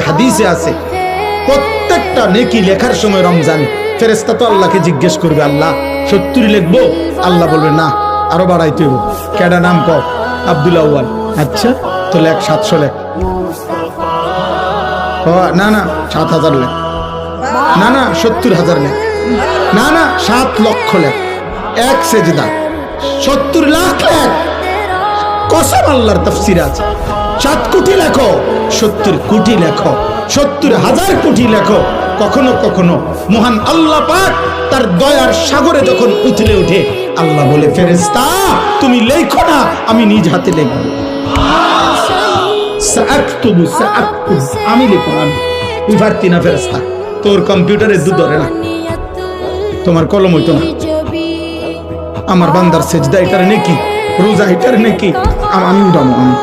হাদিসে আছে প্রত্যেকটা নেকি লেখার সময় রমজান ফেরেশতা তো আল্লাহকে জিজ্ঞেস করবে, আল্লাহ 70 লিখবো? আল্লাহ বলবে না, আরো বাড়াইতে হইব। কেডা নাম ক? আব্দুল আউয়াল। আচ্ছা তো লেখ 700 লেখ। না না 7000 লেখ। না না 70,000 লেখ। না না 7 লক্ষ লেখ। এক সেজদা 70 লাখ লেখ। কসম আল্লাহর তাফসীর আছে 7 কোটি লেখো, 70 কোটি লেখো, 70,000 কোটি লেখো। কখনো কখনো মহান আল্লাহ পাক তার দয়ার সাগরে যখন উথলে ওঠে, আল্লাহ বলে, ফেরেশতা তুমি লেখো না, আমি নিজ হাতে লিখব। সাআকতুবু সাআকতুবু, আমি লিখব। আমি তুই পারতি না ফেরেশতা, তোর কম্পিউটারে দুধ ধরে না, তোমার কলম হইতো না। আমার বান্দার সেজদা এটার নেকি, রোজা এটার নেকি, আমি উঠাবো। আমি